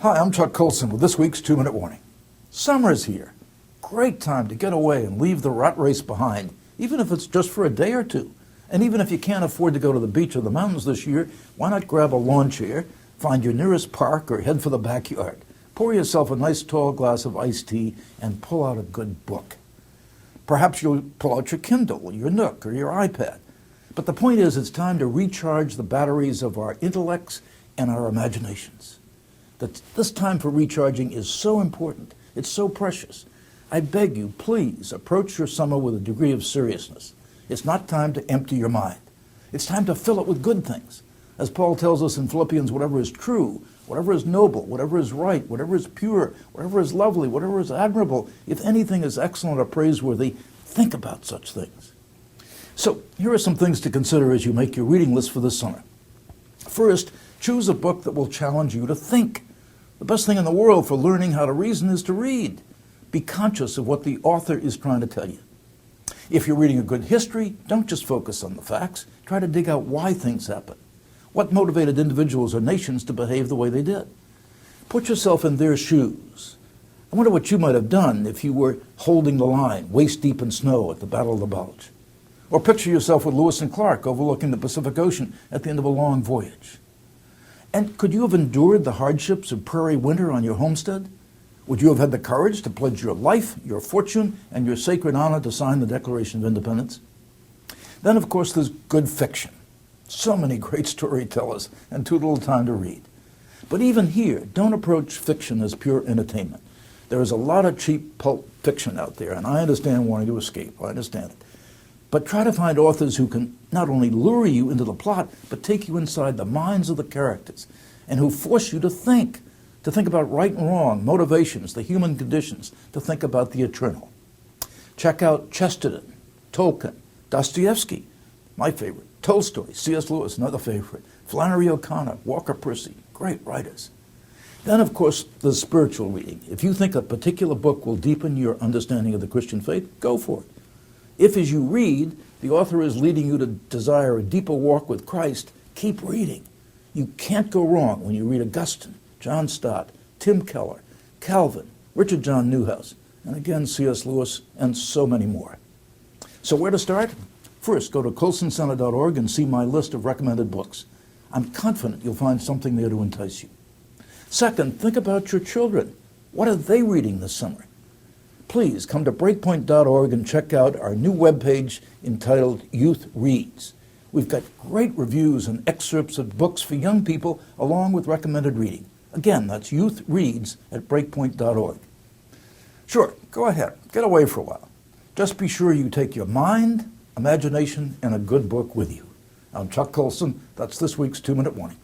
Hi, I'm Chuck Colson with this week's 2-Minute Warning. Summer's here. Great time to get away and leave the rat race behind, even if it's just for a day or two. And even if you can't afford to go to the beach or the mountains this year, why not grab a lawn chair, find your nearest park, or head for the backyard. Pour yourself a nice tall glass of iced tea and pull out a good book. Perhaps you'll pull out your Kindle, your Nook, or your iPad. But the point is, it's time to recharge the batteries of our intellects and our imaginations. That this time for recharging is so important. It's so precious. I beg you, please approach your summer with a degree of seriousness. It's not time to empty your mind. It's time to fill it with good things. As Paul tells us in Philippians, whatever is true, whatever is noble, whatever is right, whatever is pure, whatever is lovely, whatever is admirable, if anything is excellent or praiseworthy, think about such things. So here are some things to consider as you make your reading list for this summer. First, choose a book that will challenge you to think. The best thing in the world for learning how to reason is to read. Be conscious of what the author is trying to tell you. If you're reading a good history, don't just focus on the facts. Try to dig out why things happen. What motivated individuals or nations to behave the way they did? Put yourself in their shoes. I wonder what you might have done if you were holding the line, waist deep in snow at the Battle of the Bulge. Or picture yourself with Lewis and Clark overlooking the Pacific Ocean at the end of a long voyage. And could you have endured the hardships of prairie winter on your homestead? Would you have had the courage to pledge your life, your fortune, and your sacred honor to sign the Declaration of Independence? Then, of course, there's good fiction. So many great storytellers and too little time to read. But even here, don't approach fiction as pure entertainment. There is a lot of cheap pulp fiction out there, and I understand wanting to escape. I understand it. But try to find authors who can not only lure you into the plot, but take you inside the minds of the characters, and who force you to think about right and wrong, motivations, the human conditions, to think about the eternal. Check out Chesterton, Tolkien, Dostoevsky, my favorite, Tolstoy, C.S. Lewis, another favorite, Flannery O'Connor, Walker Percy, great writers. Then, of course, the spiritual reading. If you think a particular book will deepen your understanding of the Christian faith, go for it. If, as you read, the author is leading you to desire a deeper walk with Christ, keep reading. You can't go wrong when you read Augustine, John Stott, Tim Keller, Calvin, Richard John Newhouse, and again, C.S. Lewis, and so many more. So where to start? First, go to colsoncenter.org and see my list of recommended books. I'm confident you'll find something there to entice you. Second, think about your children. What are they reading this summer? Please come to breakpoint.org and check out our new webpage entitled Youth Reads. We've got great reviews and excerpts of books for young people along with recommended reading. Again, that's Youth Reads at breakpoint.org. Sure, go ahead, get away for a while. Just be sure you take your mind, imagination, and a good book with you. I'm Chuck Colson. That's this week's 2-Minute Warning.